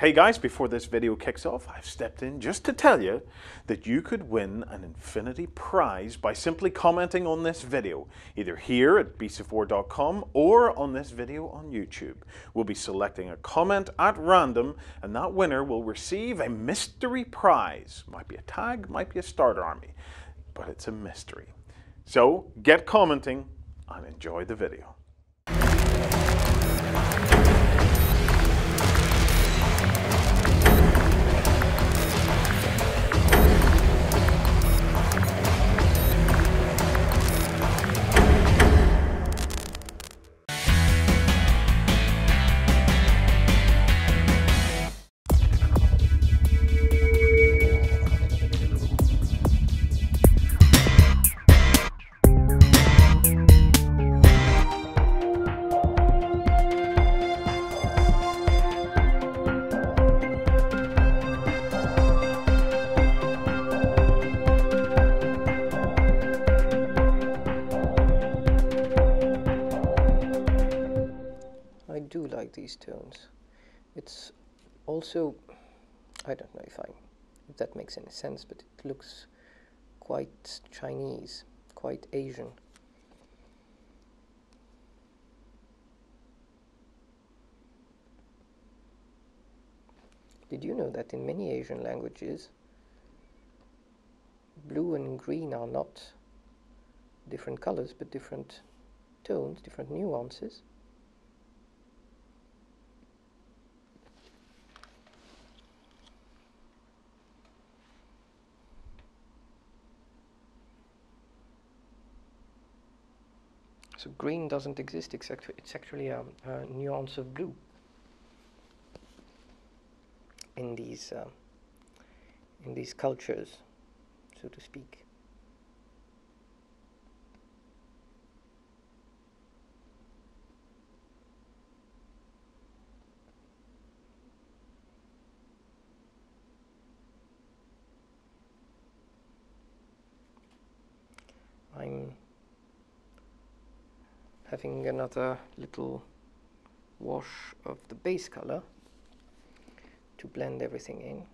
Hey guys, before this video kicks off, I've stepped in just to tell you that you could win an infinity prize by simply commenting on this video, either here at bc4.com or on this video on YouTube. We'll be selecting a comment at random, and that winner will receive a mystery prize. Might be a tag, might be a starter army, but it's a mystery. So get commenting and enjoy the video. I do like these tones. It's also, I don't know if that makes any sense, but it looks quite Chinese, quite Asian. Did you know that in many Asian languages, blue and green are not different colors, but different tones, different nuances? So green doesn't exist, it's actually a nuance of blue in these cultures, so to speak. I'm having another little wash of the base color to blend everything in.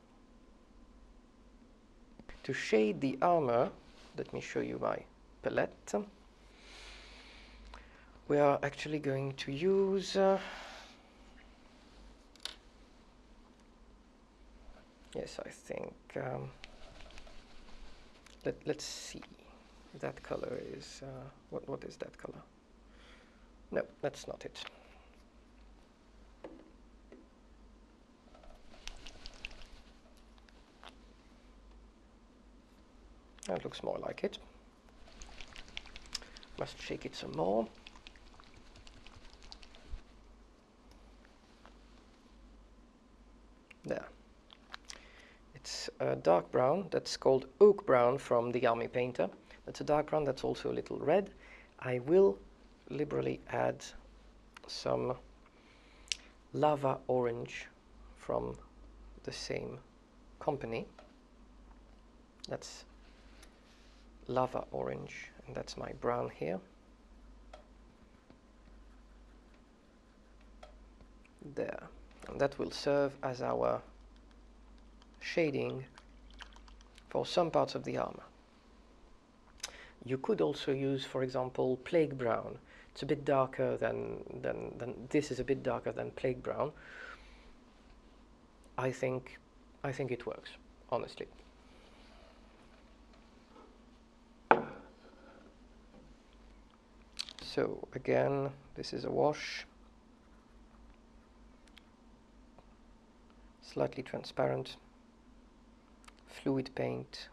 To shade the armor, let me show you my palette. We are actually going to use yes, I think let's see. That color is what is that color? No, that's not it. That looks more like it. Must shake it some more. There. It's a dark brown that's called oak brown from the Army Painter. That's a dark brown that's also a little red. I will liberally add some lava orange from the same company. That's lava orange, and that's my brown here. There. And that will serve as our shading for some parts of the armor. You could also use, for example, plague brown. It's a bit darker than this is a bit darker than plague brown. I think it works, honestly. So again, this is a wash. Slightly transparent, fluid paint,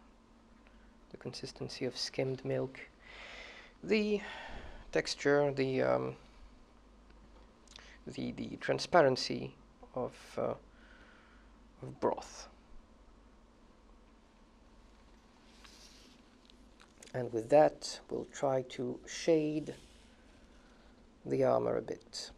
the consistency of skimmed milk, the texture, the transparency of broth. And with that, we'll try to shade the armor a bit.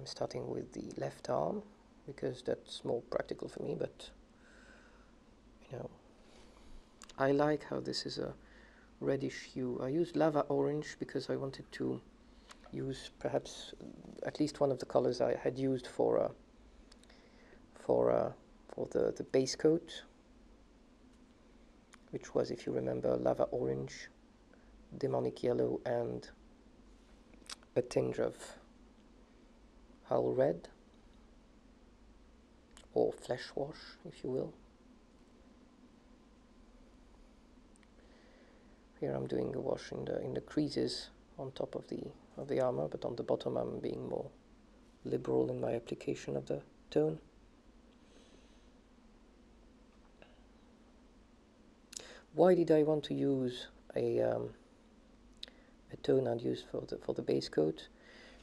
starting with the left arm because that's more practical for me, but you know, I like how this is a reddish hue. I used lava orange because I wanted to use perhaps at least one of the colors I had used for the base coat, which was, if you remember, lava orange, demonic yellow, and a tinge of hull red, or flesh wash, if you will. Here I'm doing a wash in the creases on top of the armor, but on the bottom I'm being more liberal in my application of the tone. Why did I want to use a tone I'd used for the base coat?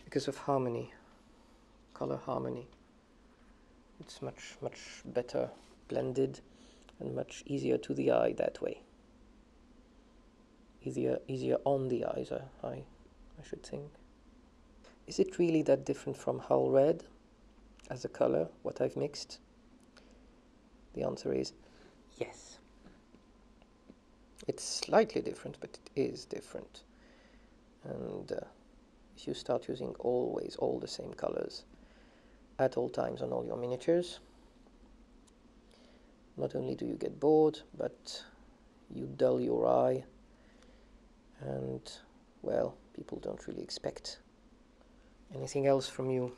Because of harmony, color harmony. It's much better blended and much easier to the eye that way. Easier on the eyes, I should think. Is it really that different from hull red as a color, what I've mixed? The answer is yes. It's slightly different, but it is different. And if you start using always all the same colors at all times on all your miniatures, not only do you get bored, but you dull your eye, and well, people don't really expect anything else from you.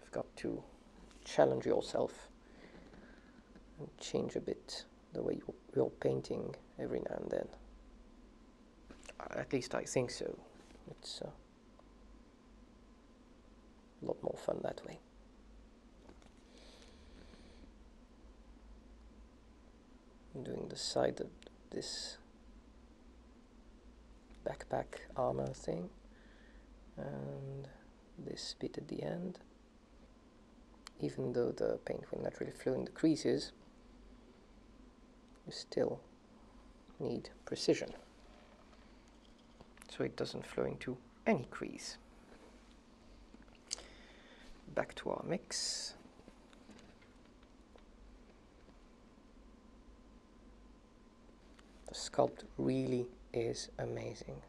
You've got to challenge yourself and change a bit the way you're painting every now and then. At least I think so. It's a lot more fun that way. I'm doing the side of this backpack armor thing and this bit at the end. Even though the paint will naturally flow in the creases, you still need precision, so it doesn't flow into any crease. Back to our mix. The sculpt really is amazing.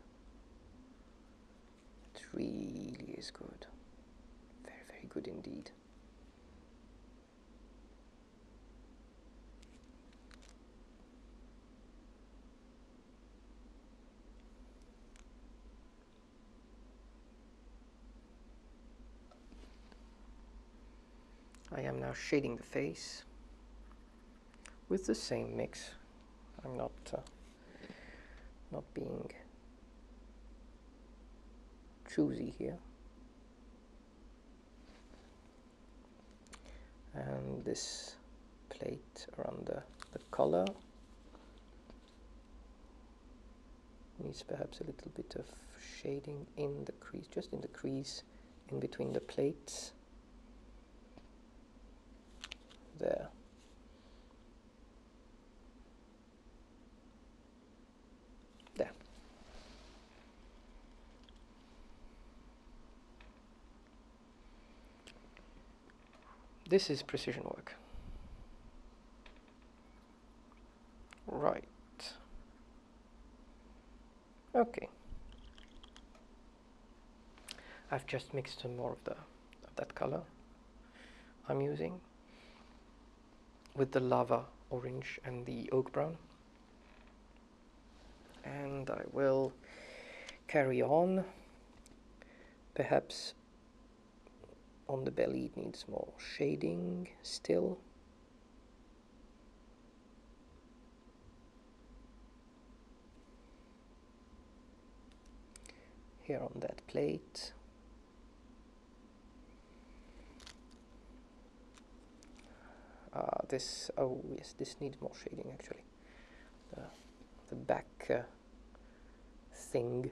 It really is good. Very good indeed. I am now shading the face with the same mix. I'm not being choosy here. And this plate around the collar needs perhaps a little bit of shading in the crease, just in the crease in between the plates. There. There. This is precision work. Right. Okay. I've just mixed some more of that color I'm using with the lava orange and the oak brown, and I will carry on. Perhaps on the belly it needs more shading still. Here on that plate. Oh yes, this needs more shading actually. The back thing.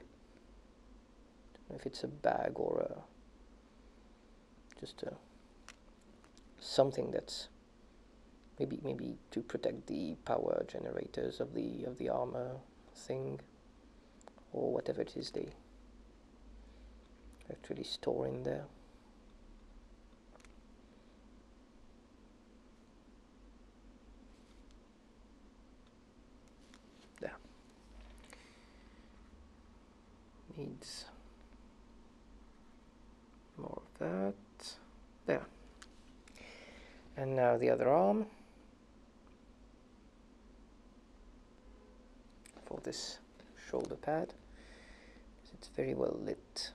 I don't know if it's a bag or just something that's maybe to protect the power generators of the armor thing, or whatever it is they actually store in there. There. Needs more of that. There. And now the other arm for this shoulder pad. It's very well lit,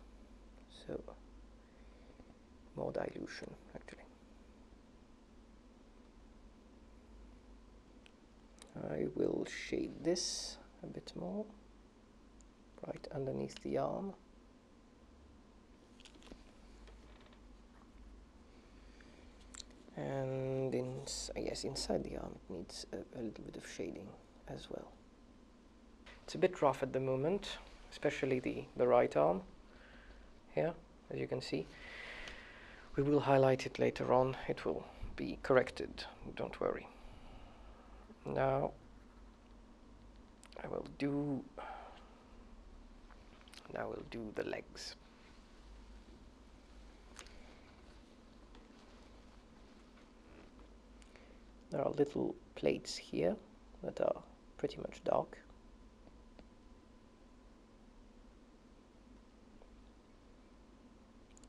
so more dilution actually. I will shade this a bit more, right underneath the arm. And I guess inside the arm it needs a little bit of shading as well. It's a bit rough at the moment, especially the right arm here, as you can see. We will highlight it later on. It will be corrected, don't worry. Now I will do the legs. There are little plates here that are pretty much dark.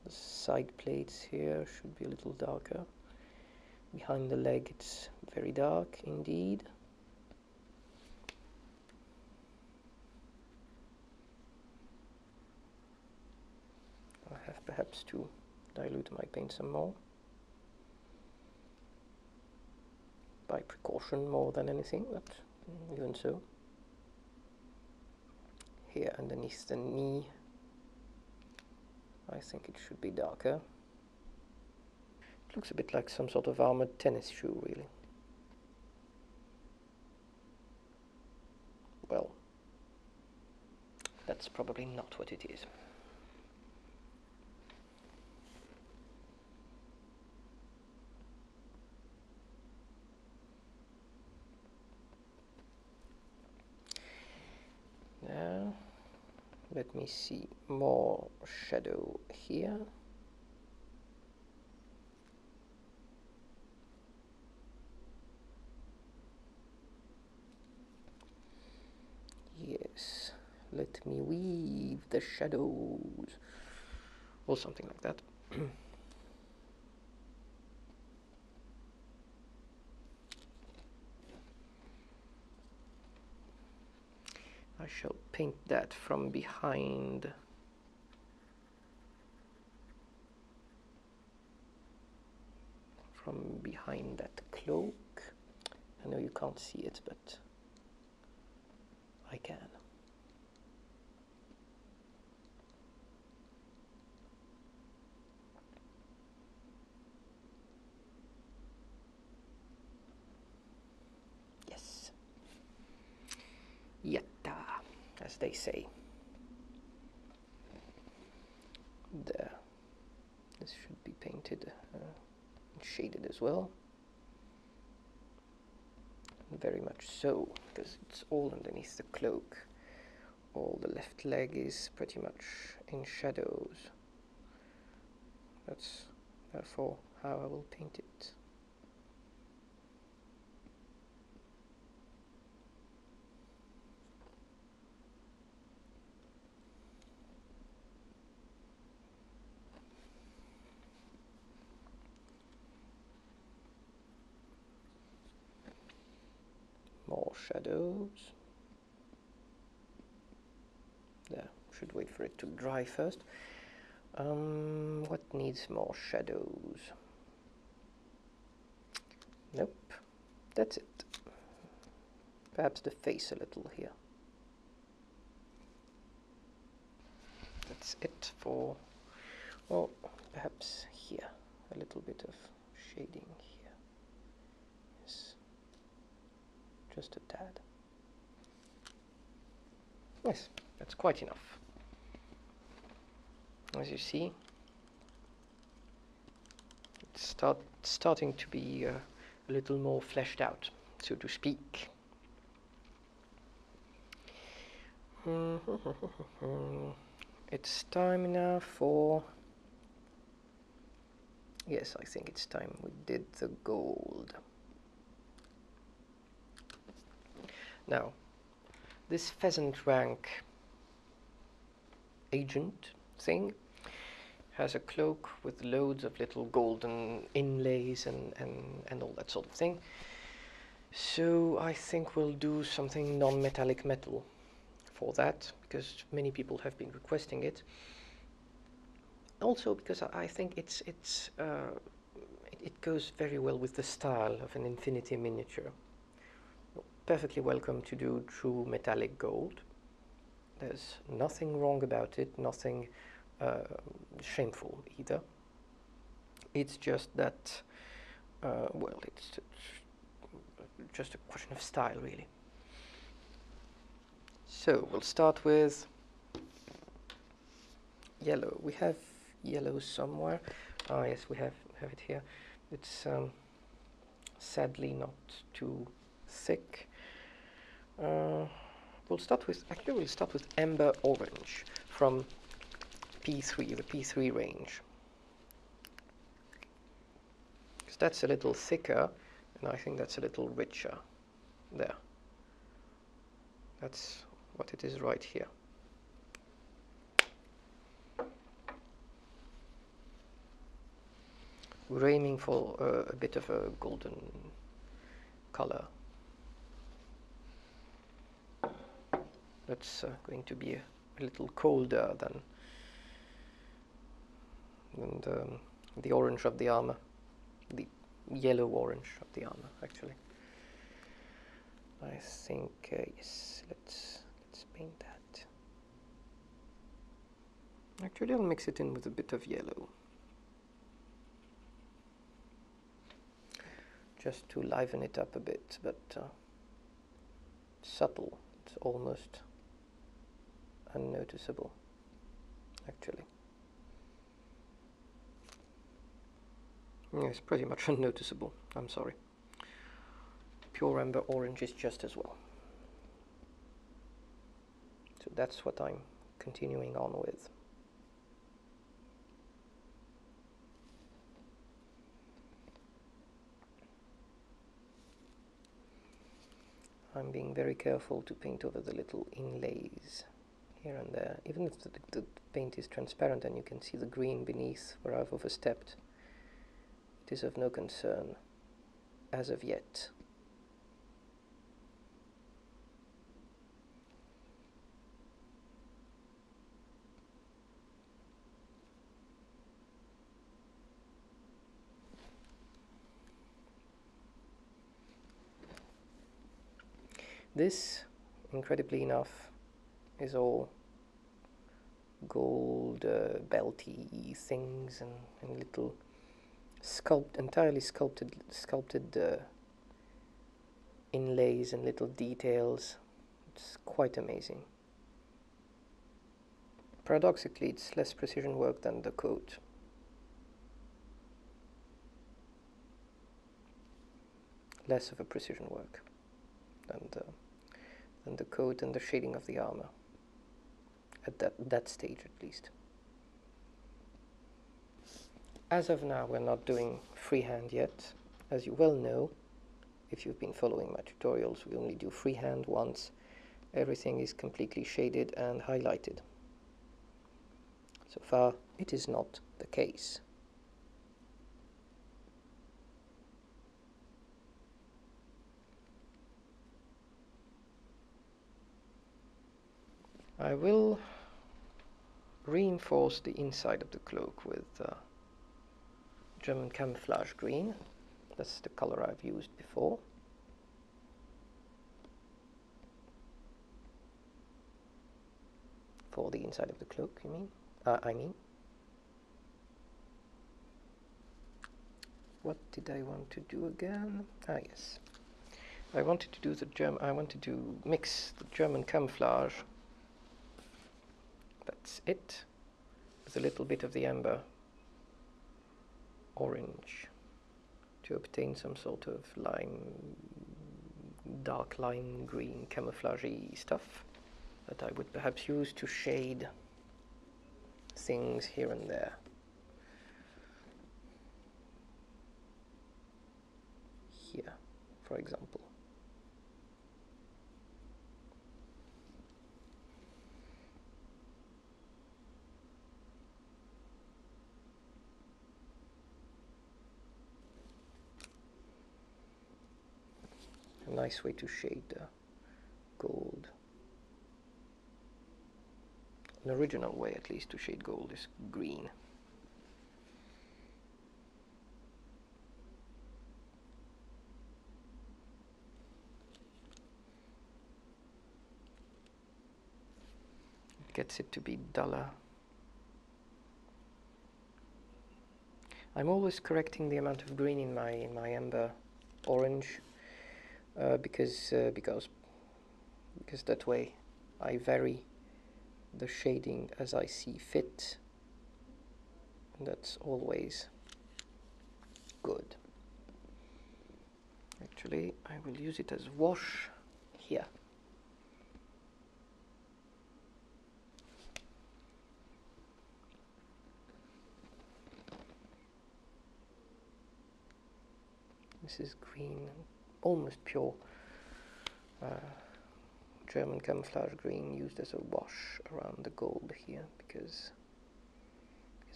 The side plates here should be a little darker. Behind the leg it's very dark indeed. I have perhaps to dilute my paint some more. By precaution more than anything, but even so. Here underneath the knee, I think it should be darker. It looks a bit like some sort of armored tennis shoe, really. Well, that's probably not what it is. Now, let me see, more shadow here. Yes, let me weave the shadows, or something like that. I shall paint that from behind. From behind that cloak. I know you can't see it, but I can. Yes. Yatta, as they say. There. This should be painted and shaded as well. Very much so, because it's all underneath the cloak. All the left leg is pretty much in shadows. That's therefore how I will paint it. More shadows. There, should wait for it to dry first. What needs more shadows? Nope, that's it. Perhaps the face a little here. That's it for, well, perhaps here, a little bit of shading here. Yes, just a tad. Yes, that's quite enough. As you see, it's starting to be a little more fleshed out, so to speak. it's time now for... Yes, I think it's time we did the gold. Now, this pheasant rank agent thing has a cloak with loads of little golden inlays and all that sort of thing. So I think we'll do something non-metallic metal for that, because many people have been requesting it. Also because I think it goes very well with the style of an infinity miniature. You're perfectly welcome to do true metallic gold. There's nothing wrong about it, nothing shameful either. It's just that, well, it's just a question of style, really. So we'll start with yellow. We have yellow somewhere. Ah, yes, we have it here. It's sadly not too thick. We'll start with amber orange from P3, the P3 range. Because that's a little thicker, and I think that's a little richer. There. That's what it is right here. We're aiming for a bit of a golden color. That's going to be a little colder than the orange of the armor, the yellow orange of the armor, actually. I think yes. Let's paint that. Actually, I'll mix it in with a bit of yellow, just to liven it up a bit, but subtle. It's almost unnoticeable, actually. Yes, pretty much unnoticeable. I'm sorry. Pure amber orange is just as well. So that's what I'm continuing on with. I'm being very careful to paint over the little inlays here and there. Even if the paint is transparent and you can see the green beneath where I've overstepped, it is of no concern as of yet. This, incredibly enough, is all gold belty things and little entirely sculpted inlays and little details. It's quite amazing. Paradoxically, it's less precision work than the coat. Less of a precision work than the coat and the shading of the armor, at that stage at least. As of now, we're not doing freehand yet. As you well know, if you've been following my tutorials, we only do freehand once everything is completely shaded and highlighted. So far, it is not the case. I will reinforce the inside of the cloak with German camouflage green. That's the color I've used before. For the inside of the cloak, you mean? I mean. What did I want to do again? Ah, yes. I wanted to do I wanted to mix the German camouflage. That's it. With a little bit of the amber orange to obtain some sort of dark lime green camouflagey stuff that I would perhaps use to shade things here and there. Here, for example. A nice way to shade the gold. An original way, at least, to shade gold is green. It gets it to be duller. I'm always correcting the amount of green in my amber orange because that way I vary the shading as I see fit. And that's always good. Actually, I will use it as wash here. This is green, almost pure German camouflage green used as a wash around the gold here because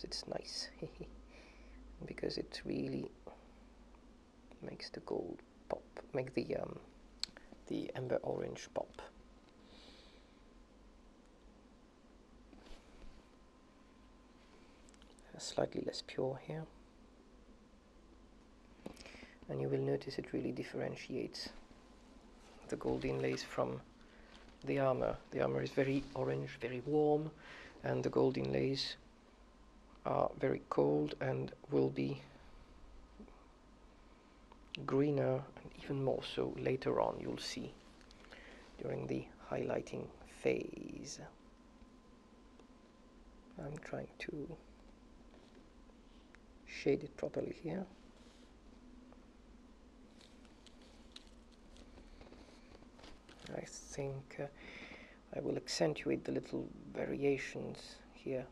it's nice. Because it really makes the gold pop, make the amber orange pop. Slightly less pure here, and you will notice it really differentiates the gold inlays from the armor. The armor is very orange, very warm, and the gold inlays are very cold and will be greener, and even more so later on, you'll see, during the highlighting phase. I'm trying to shade it properly here. I think I will accentuate the little variations here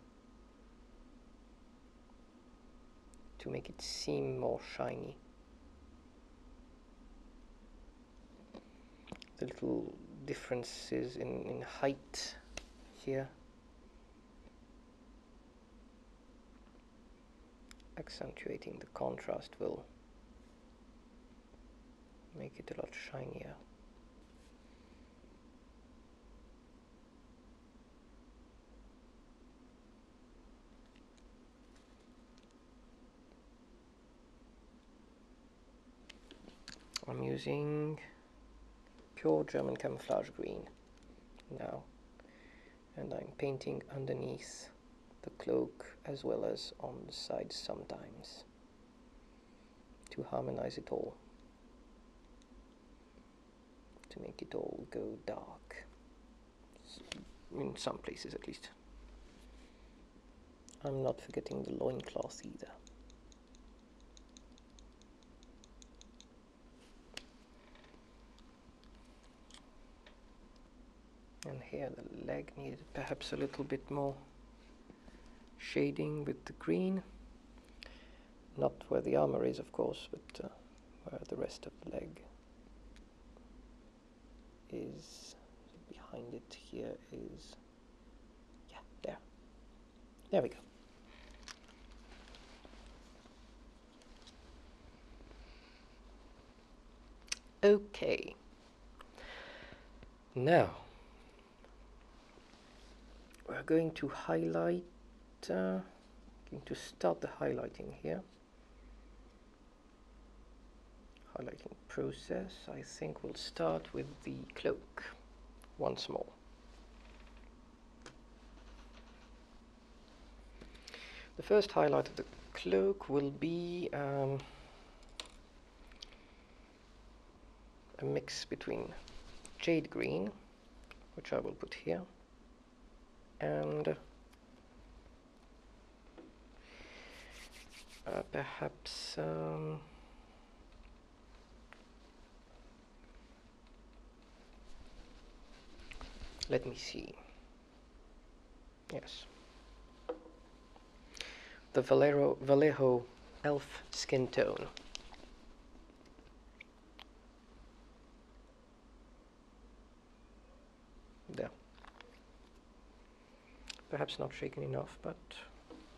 to make it seem more shiny. The little differences in height here, accentuating the contrast will make it a lot shinier. I'm using pure German camouflage green now, and I'm painting underneath the cloak as well as on the sides sometimes to harmonize it all, to make it all go dark, in some places at least. I'm not forgetting the loincloth either. And here the leg needed perhaps a little bit more shading with the green. Not where the armor is, of course, but where the rest of the leg is. Behind it here is, yeah, there. There we go. Okay. Now, we're going to highlight, going to start the highlighting here. Highlighting process, I think we'll start with the cloak once more. The first highlight of the cloak will be a mix between jade green, which I will put here, and perhaps let me see. Yes. the Vallejo elf skin tone. There. Perhaps not shaken enough, but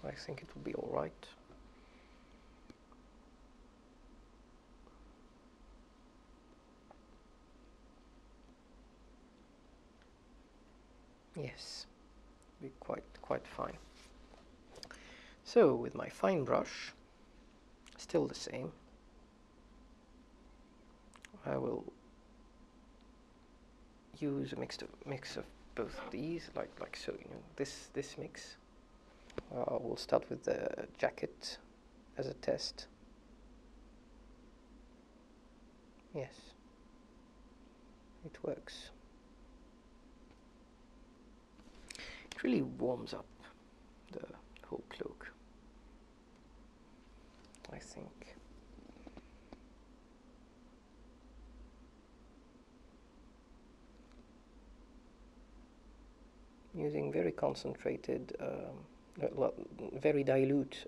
I think it will be all right. Yes, be quite fine. So with my fine brush, still the same, I will use a mix of both of these, like so. You know, this mix. We'll start with the jacket as a test. Yes, it works. It really warms up the whole cloak, I think. Using very concentrated, very dilute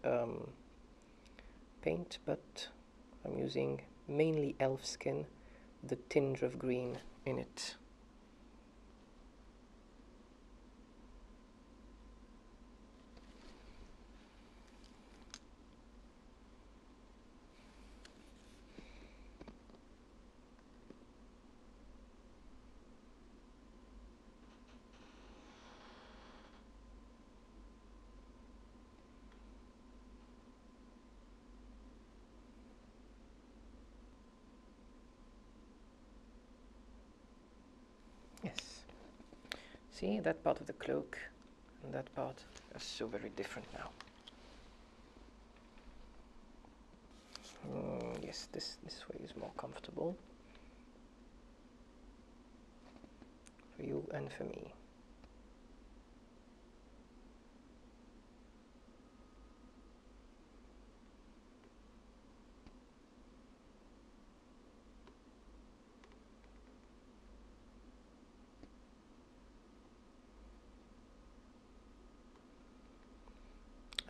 paint, but I'm using mainly elf skin, the tinge of green in it. Yes. See, that part of the cloak and that part are so very different now. Yes, this way is more comfortable for you and for me.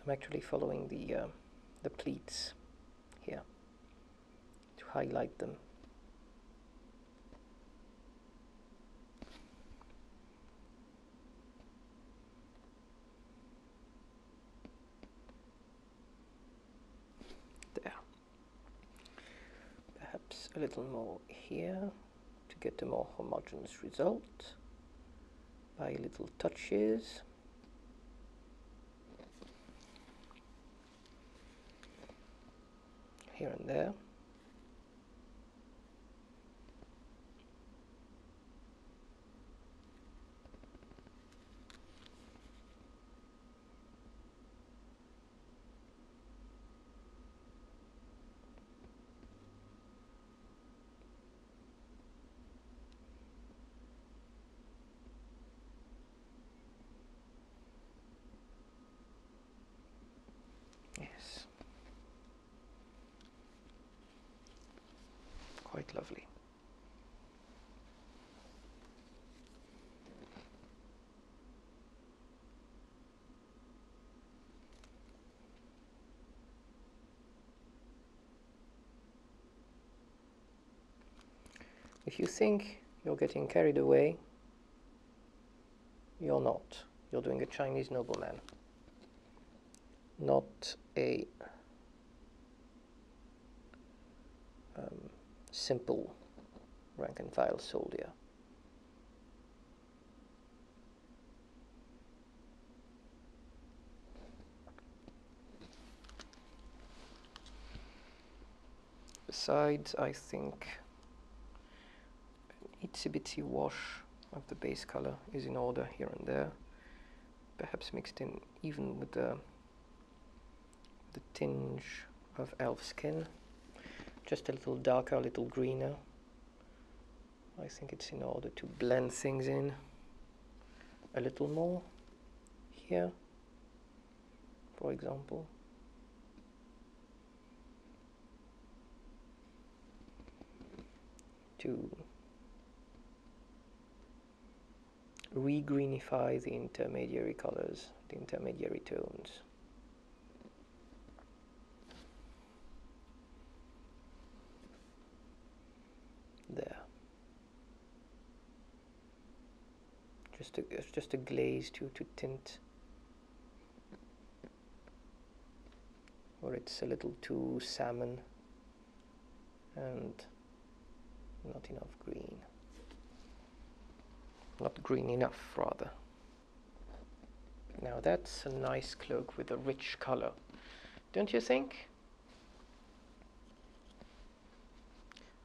I'm actually following the pleats here to highlight them. There. Perhaps a little more here to get a more homogeneous result by little touches. Here and there. Yes. Quite lovely. If you think you're getting carried away, you're not. You're doing a Chinese nobleman, not a simple rank and file soldier. Besides, I think an itsy bitsy wash of the base color is in order here and there, perhaps mixed in even with the tinge of elf skin, just a little darker, a little greener. I think it's in order to blend things in a little more here, for example. To re-greenify the intermediary colors, the intermediary tones. just a glaze to tint, or it's a little too salmon and not enough green. Not green enough, rather. Now that's a nice cloak with a rich color, don't you think?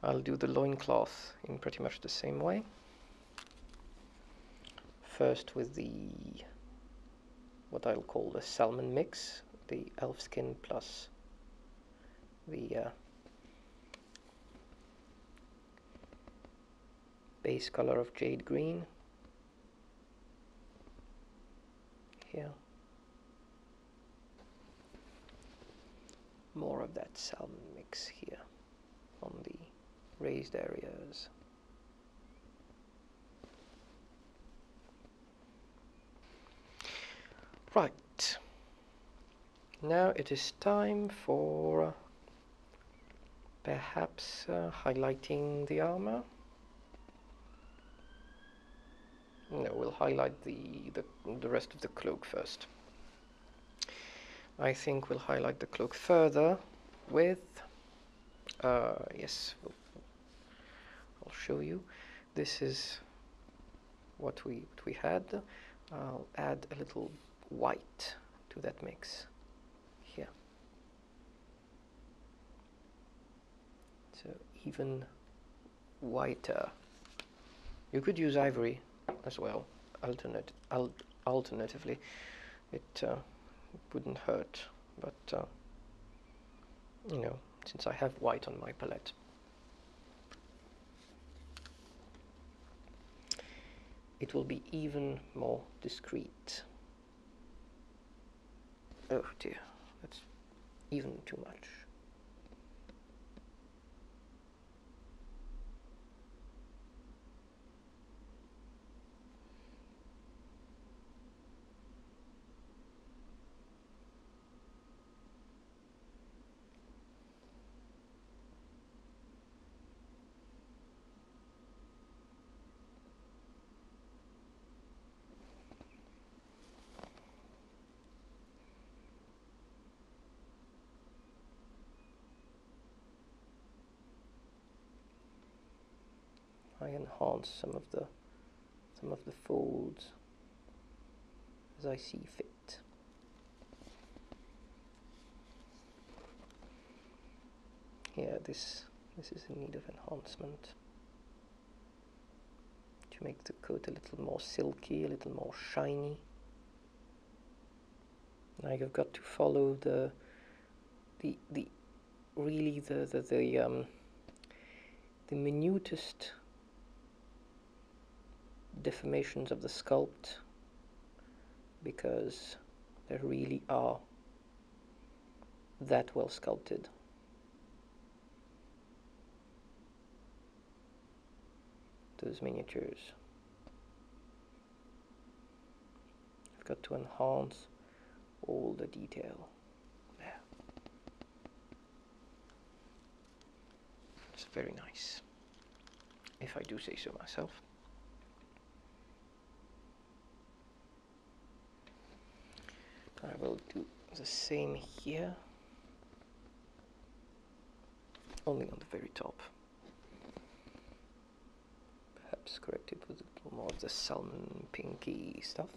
I'll do the loincloth in pretty much the same way. First with the, what I'll call the salmon mix, the elf skin plus the base color of jade green. Here. More of that salmon mix here on the raised areas. Right. Now it is time for perhaps highlighting the armor. No, we'll highlight the rest of the cloak first. I think we'll highlight the cloak further with, yes, I'll show you. This is what we had. I'll add a little white to that mix here. So even whiter. You could use ivory as well, alternatively. It wouldn't hurt, but you know, since I have white on my palette. It will be even more discreet. Oh dear, that's even too much. I enhance some of the folds as I see fit. Yeah, this is in need of enhancement to make the coat a little more silky, a little more shiny. Now you've got to follow the minutest deformations of the sculpt, because they really are that well sculpted. Those miniatures. You've got to enhance all the detail. There. It's very nice, if I do say so myself. I will do the same here, only on the very top. Perhaps correct it with a little more of the salmon pinky stuff.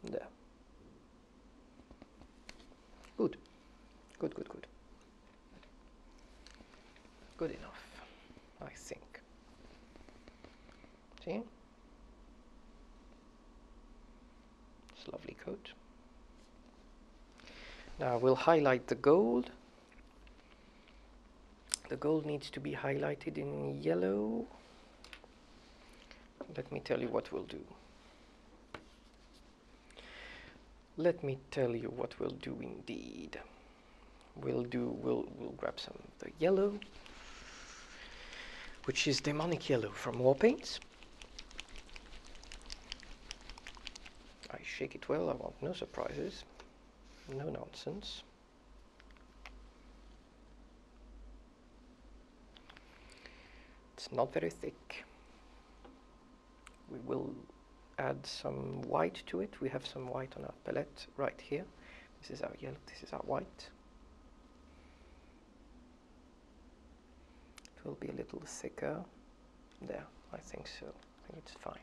There. Good. Good, good, good. Good enough, I think. See? It's lovely coat. Now we'll highlight the gold. The gold needs to be highlighted in yellow. Let me tell you what we'll do. Let me tell you what we'll do indeed. We'll grab some of the yellow, which is demonic yellow from Warpaints. I shake it well, I want no surprises, no nonsense. It's not very thick. we will add some white to it. We have some white on our palette right here. This is our yellow, this is our white. It will be a little thicker. There, I think so. I think it's fine.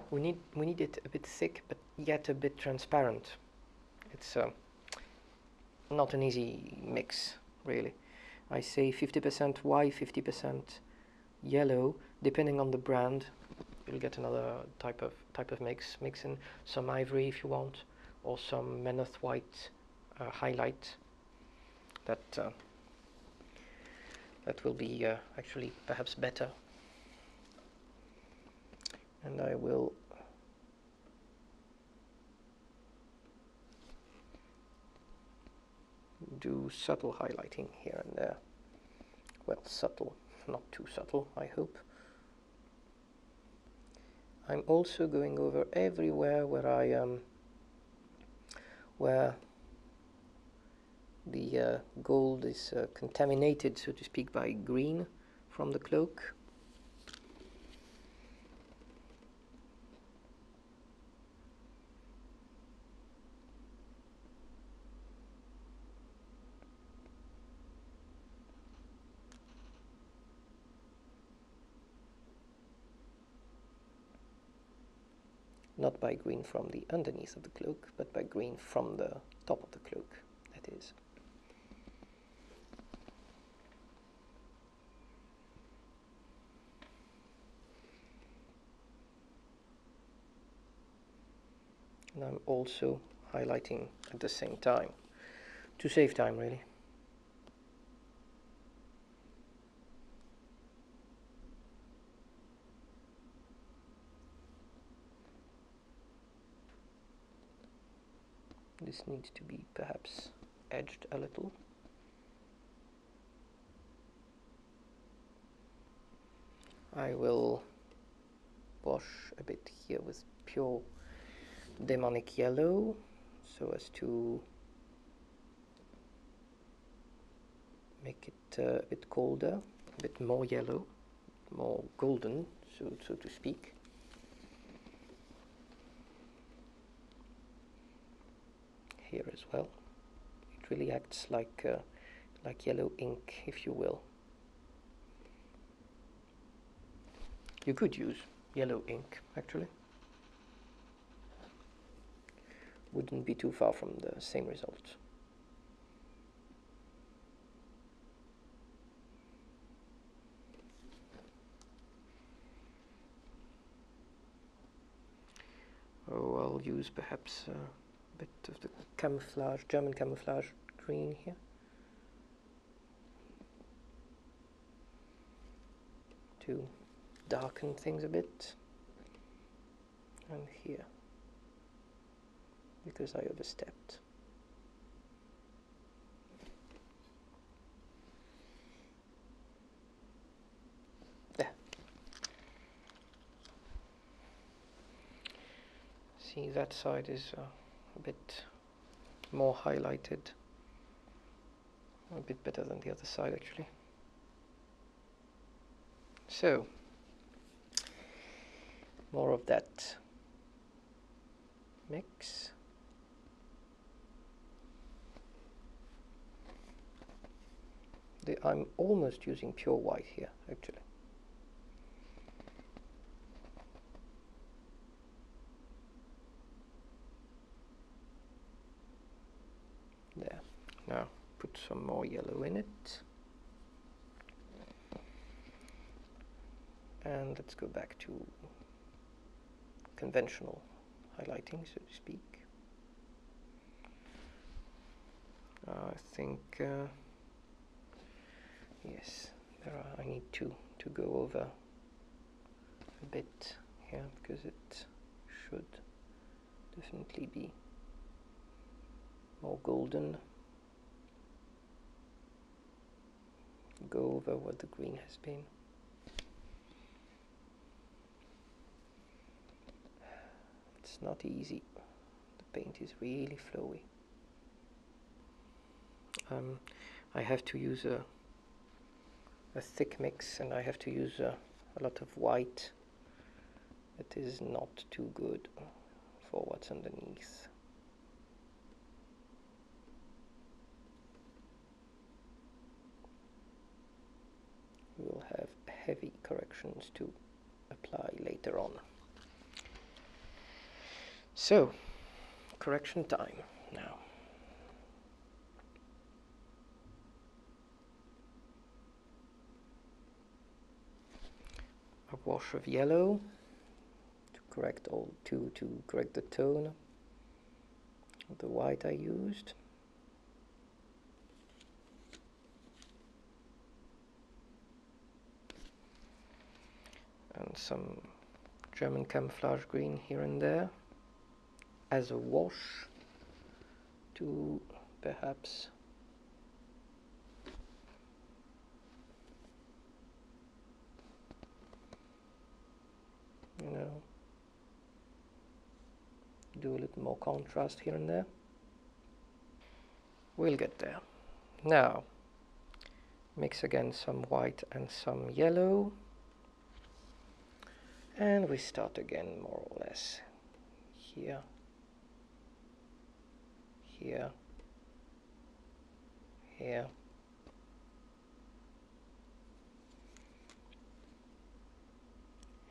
We need it a bit thick, but yet a bit transparent. It's not an easy mix, really. I say 50% white, 50% yellow. Depending on the brand, you'll get another type of mix. Mix in some ivory if you want, or some Menoth white highlight. That will be actually perhaps better. And I will do subtle highlighting here and there. Well, subtle, not too subtle, I hope. I'm also going over everywhere where the gold is contaminated, so to speak, by green from the cloak. Not by green from the underneath of the cloak, but by green from the top of the cloak, that is. And I'm also highlighting at the same time, to save time really. This needs to be perhaps edged a little. I will wash a bit here with pure demonic yellow, so as to make it a bit colder, a bit more yellow, more golden, so to speak. Here as well. It really acts like yellow ink, if you will. You could use yellow ink, actually. Wouldn't be too far from the same result. Oh, I'll use perhaps a bit of the camouflage, German camouflage green here. To darken things a bit. And here, because I overstepped. There. See, that side is a bit more highlighted. A bit better than the other side, actually. So, more of that mix. I'm almost using pure white here, actually. There. Now put some more yellow in it. And let's go back to conventional highlighting, so to speak. I think yes, I need to go over a bit here, because it should definitely be more golden. Go over what the green has been. It's not easy. The paint is really flowy. I have to use a a thick mix and I have to use a lot of white. It is not too good for what's underneath. We will have heavy corrections to apply later on. So, correction time now. A wash of yellow to correct the tone of the white I used. And some German camouflage green here and there as a wash to perhaps do a little more contrast here and there. We'll get there. Now, mix again some white and some yellow. And we start again more or less here, here, here.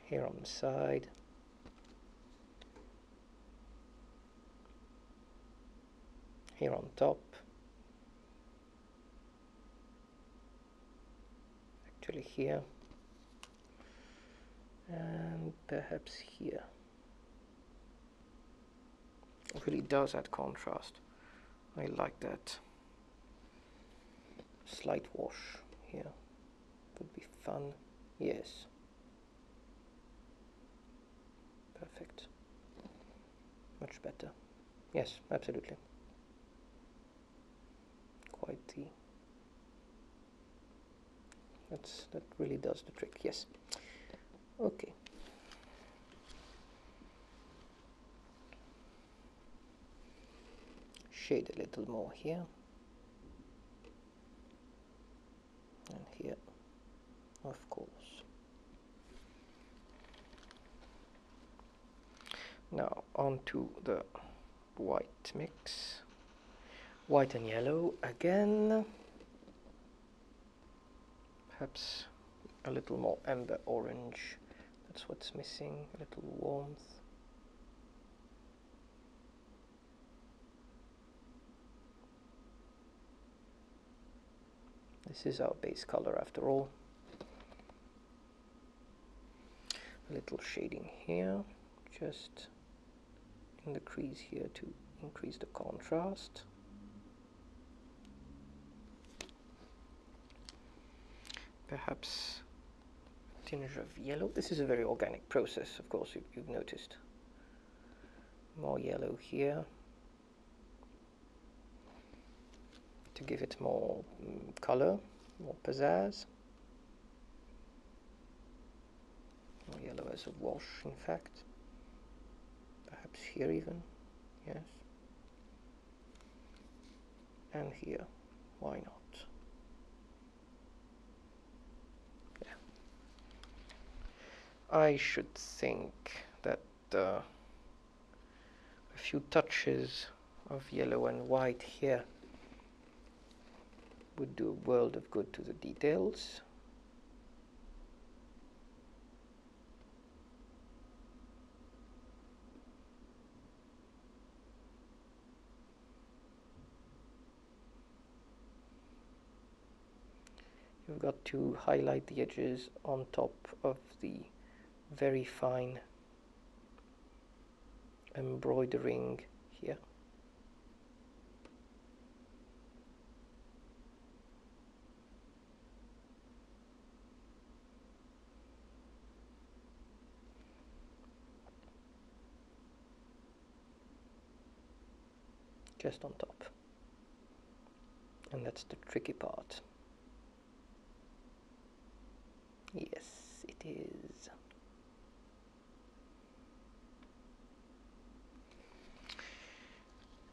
Here on the side. Here on top. Actually here. And perhaps here. It really does add contrast. I like that. Slight wash here would be fun. Yes. Perfect. Much better. Yes, absolutely. Quite the... that really does the trick. Yes. Okay. Shade a little more here. And here, of course. Now onto the white mix. White and yellow again. Perhaps a little more amber orange. That's what's missing, a little warmth. This is our base color after all. A little shading here, just in the crease here to increase the contrast. Perhaps a tinge of yellow. This is a very organic process, of course, you've noticed. More yellow here to give it more color, more pizzazz. More yellow as a wash, in fact. Perhaps here even, yes. And here, why not? Yeah. I should think that a few touches of yellow and white here would do a world of good to the details. You've got to highlight the edges on top of the very fine embroidering here. Just on top. And that's the tricky part. Yes, it is.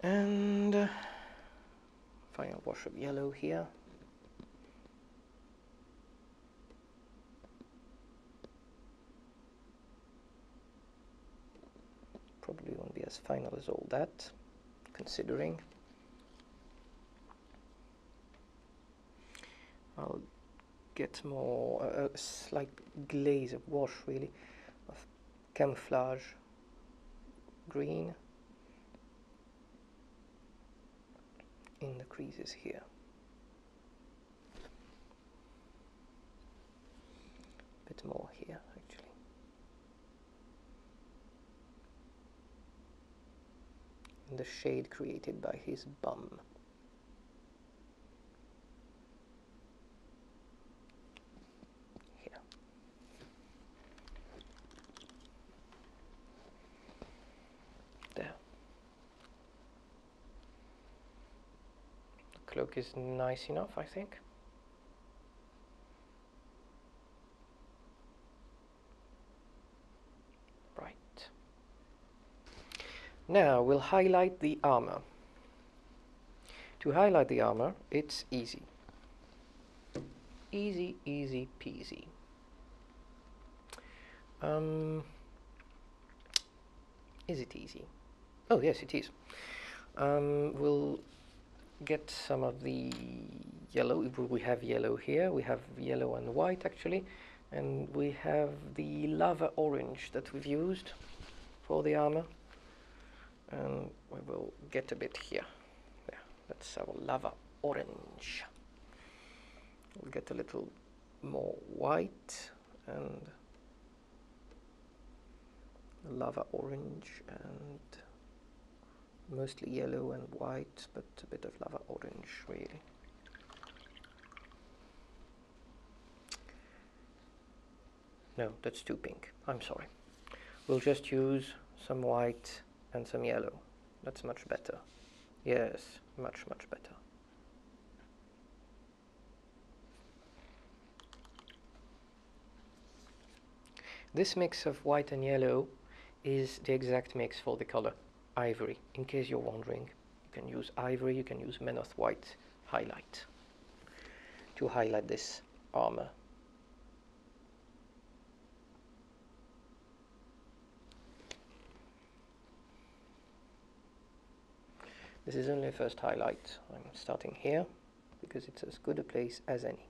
And final wash of yellow here. as final as all that, considering. I'll get more, a slight glaze of wash really, of camouflage green in the creases here. A bit more here actually. And the shade created by his bum. Here. There. The cloak is nice enough, I think. Now we'll highlight the armor. To highlight the armor, it's easy. Easy, easy peasy. Is it easy? Oh yes, it is. We'll get some of the yellow. We have yellow here, we have yellow and white actually, and we have the lava orange that we've used for the armor. And we will get a bit here. There, that's our lava orange. We'll get a little more white and lava orange and mostly yellow and white, but a bit of lava orange really. No, that's too pink. I'm sorry. We'll just use some white and some yellow. That's much better. Yes, much, much better. This mix of white and yellow is the exact mix for the color ivory. In case you're wondering, you can use ivory, you can use Menoth white highlight to highlight this armor. This is only a first highlight. I'm starting here because it's as good a place as any.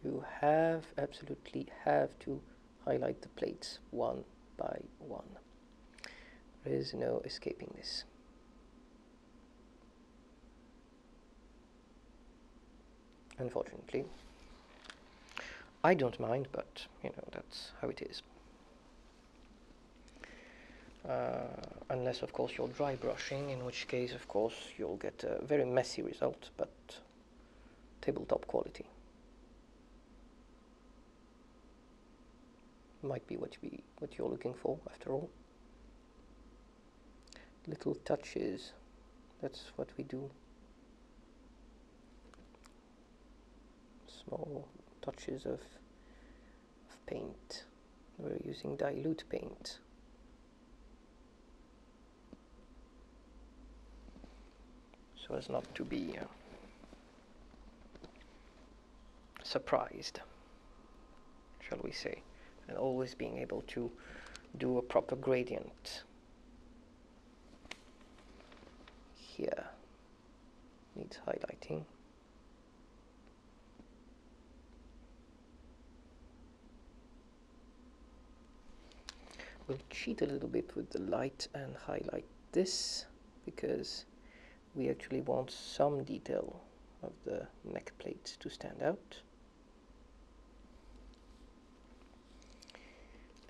You absolutely have to highlight the plates one by one. There is no escaping this. Unfortunately, I don't mind, but you know, that's how it is. Unless of course you're dry brushing, in which case of course you'll get a very messy result, but tabletop quality. Might be what you're looking for after all. Little touches, that's what we do. Small touches of paint. We're using dilute paint. So as not to be surprised, shall we say, and always being able to do a proper gradient. Here needs highlighting. We'll cheat a little bit with the light and highlight this because we actually want some detail of the neck plate to stand out.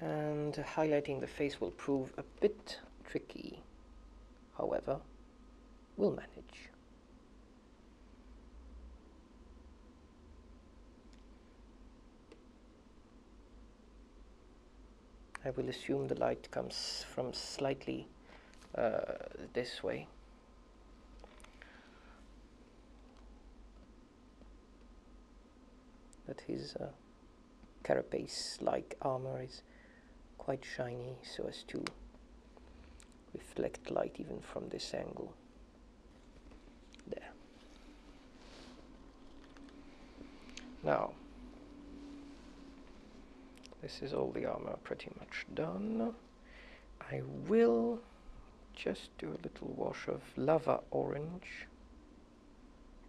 And highlighting the face will prove a bit tricky. However, we'll manage. I will assume the light comes from slightly this way. That his carapace-like armor is quite shiny so as to reflect light even from this angle. There. Now, this is all the armor pretty much done. I will just do a little wash of lava orange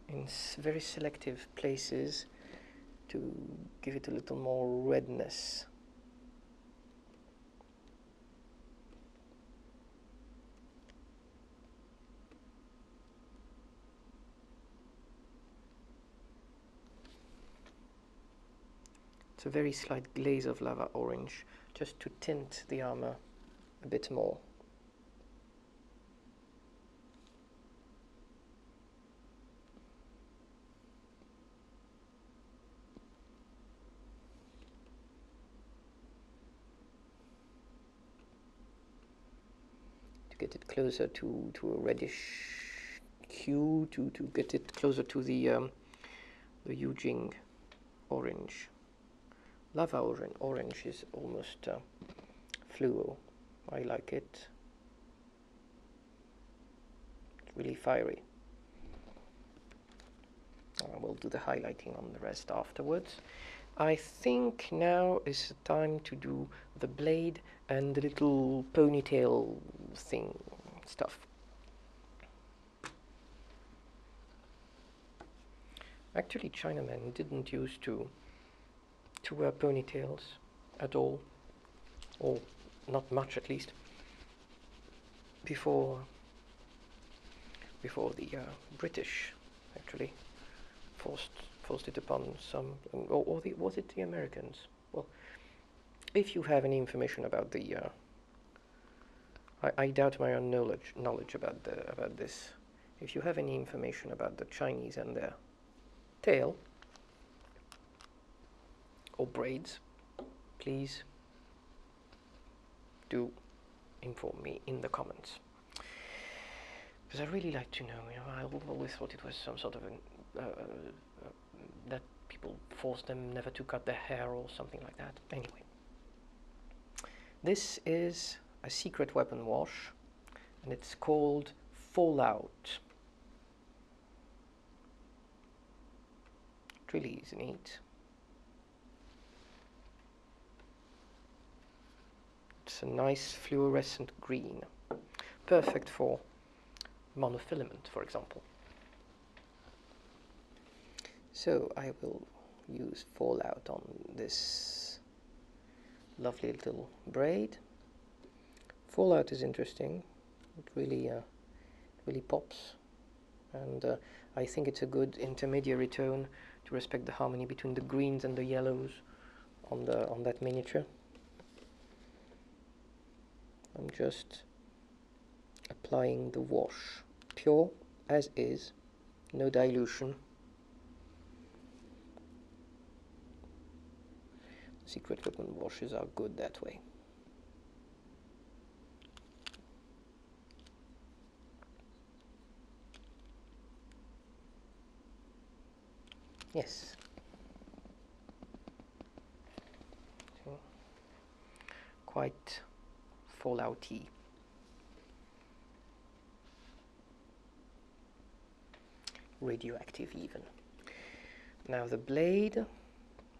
in very selective places to give it a little more redness. It's a very slight glaze of lava orange, just to tint the armor a bit more. To get it closer to a reddish hue, to get it closer to the Jing orange. Lava orange is almost fluo. I like it. It's really fiery. I will do the highlighting on the rest afterwards. I think now is the time to do the blade and the little ponytail thing stuff. Actually, Chinamen didn't used to wear ponytails at all, or not much at least, before the British actually forced it upon some, or was it the Americans? Well, if you have any information about the, I doubt my own knowledge about this. If you have any information about the Chinese and their tail or braids, please do inform me in the comments, because I really like to know. I always thought it was some sort of that people forced them never to cut their hair or something like that. Anyway, this is a secret weapon wash, and it's called Fallout. It really is neat. It's a nice fluorescent green, perfect for monofilament, for example. So I will use Fallout on this lovely little braid. Fallout is interesting. It really pops, and I think it's a good intermediary tone to respect the harmony between the greens and the yellows on that miniature. I'm just applying the wash, pure as is, no dilution. Secret weapon washes are good that way. Yes. So, quite Fallout-y. Radioactive even. Now the blade,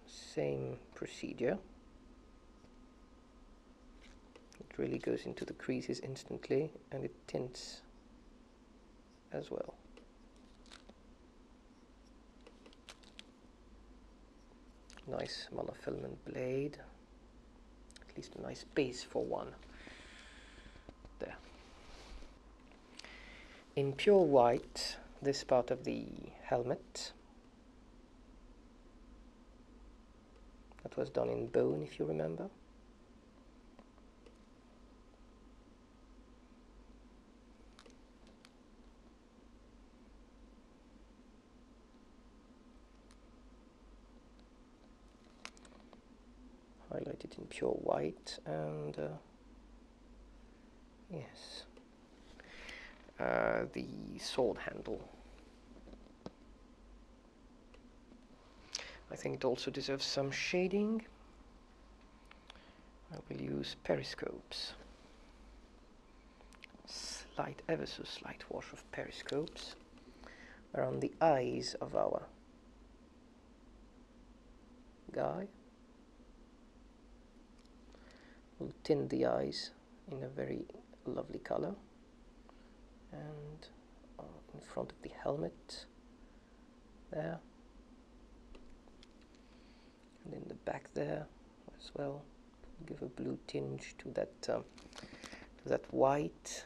same procedure. It really goes into the creases instantly, and it tints as well. Nice monofilament blade, at least a nice base for one. There. In pure white, this part of the helmet, that was done in bone, if you remember. Highlight it in pure white, and yes, the sword handle. I think it also deserves some shading. I will use periscopes. Slight, ever so slight wash of periscopes around the eyes of our guy. We'll tint the eyes in a very lovely color, and in front of the helmet there, and in the back there as well. Give a blue tinge to that white.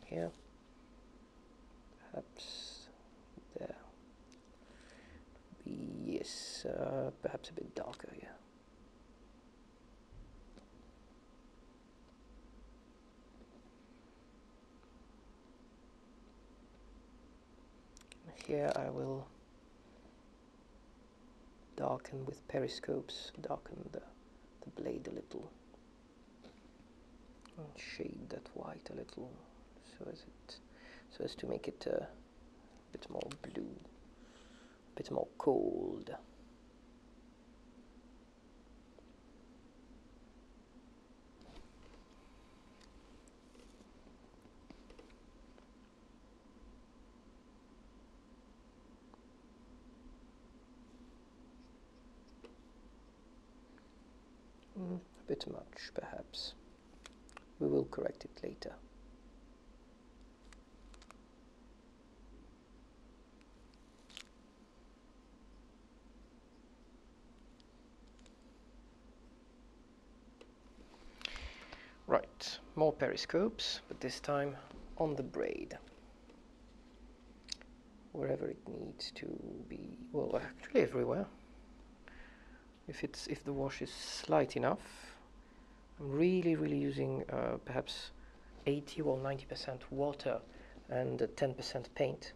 Here, perhaps there. Yes, perhaps a bit darker, yeah. Here I will darken with periscopes, darken the blade a little, and shade that white a little, so as to make it a bit more blue, a bit more cold. A bit much, perhaps. We will correct it later. Right, more periscopes, but this time on the braid, wherever it needs to be. Well, actually everywhere. If the wash is slight enough, I'm really using perhaps 80 or 90% water and 10% paint.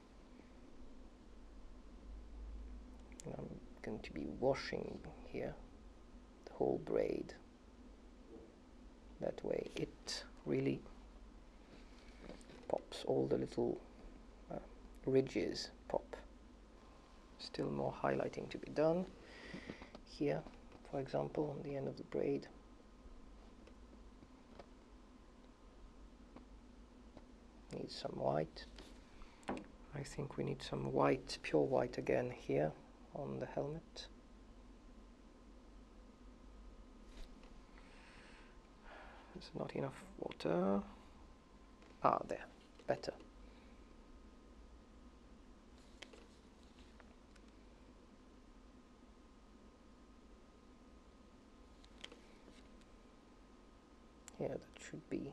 And I'm going to be washing here the whole braid. That way it really pops, all the little ridges pop. Still more highlighting to be done. Here, for example, on the end of the braid. Need some white. I think we need some white, pure white again here on the helmet. There's not enough water. Ah, there, better. Yeah, that should be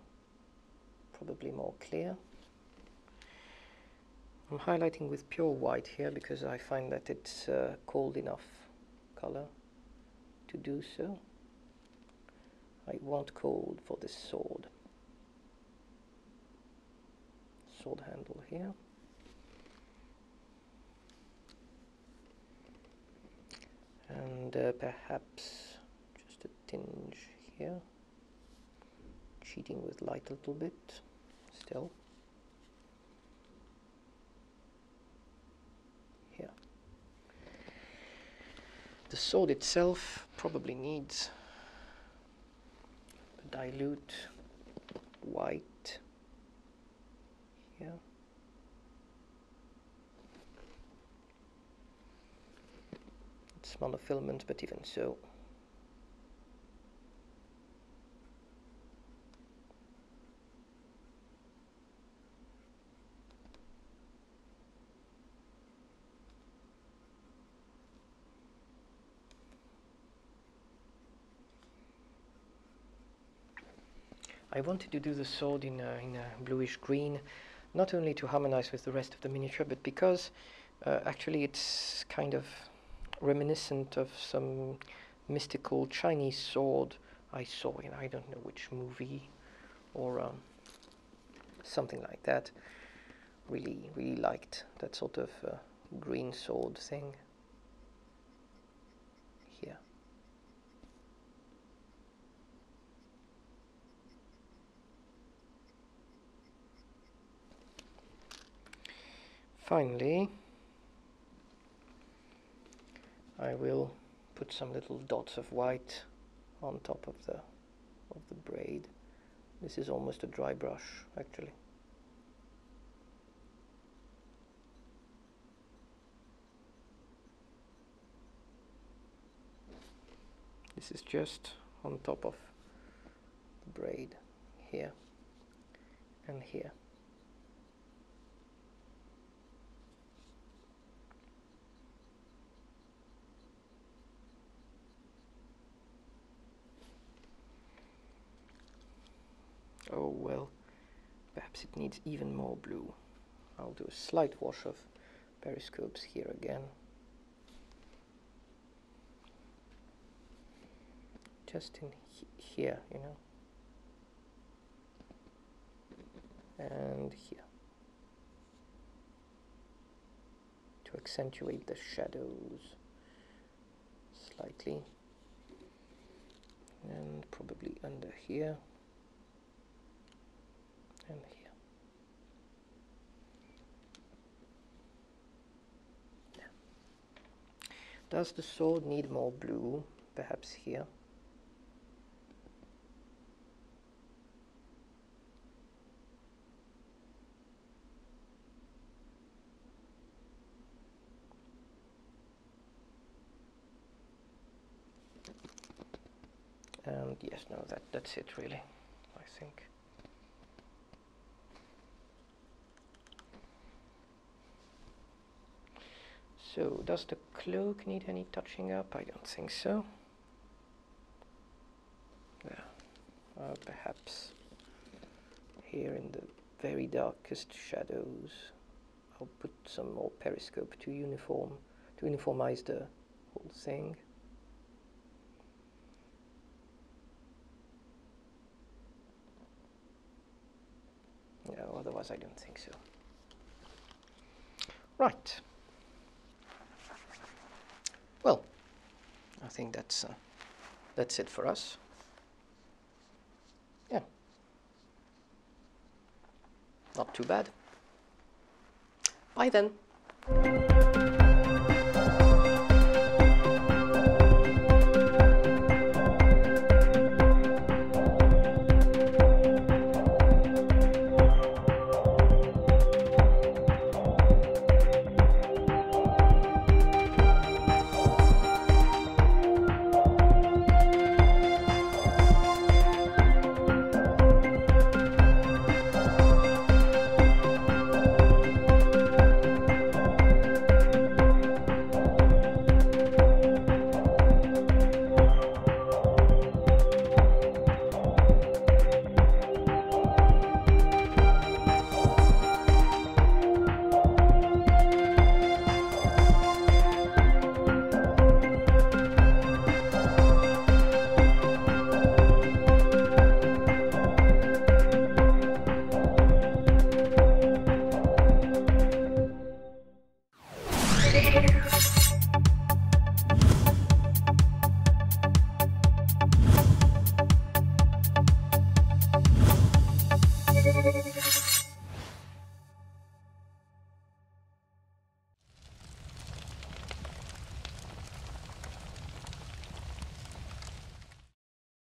probably more clear. I'm highlighting with pure white here because I find that it's cold enough color to do so. I want cold for this sword. Sword handle here. And perhaps just a tinge here. Cheating with light a little bit, still. Here. The sword itself probably needs a dilute white here. It's monofilament, but even so. I wanted to do the sword in a bluish green, not only to harmonize with the rest of the miniature, but because actually it's kind of reminiscent of some mystical Chinese sword I saw in I don't know which movie or something like that. Really liked that sort of green sword thing. Here. Finally, I will put some little dots of white on top of the braid. This is almost a dry brush, actually. This is just on top of the braid here and here. Oh well, perhaps it needs even more blue. I'll do a slight wash of periscopes here again. Just in here, you know, and here, to accentuate the shadows slightly, and probably under here and here. Yeah. Does the sword need more blue? Perhaps here. And yes, no, that's it really, I think. So, does the cloak need any touching up? I don't think so. Yeah, perhaps here in the very darkest shadows, I'll put some more periscope to uniformize the whole thing. No, otherwise I don't think so. Right. Well, I think that's it for us. Yeah. Not too bad. Bye then.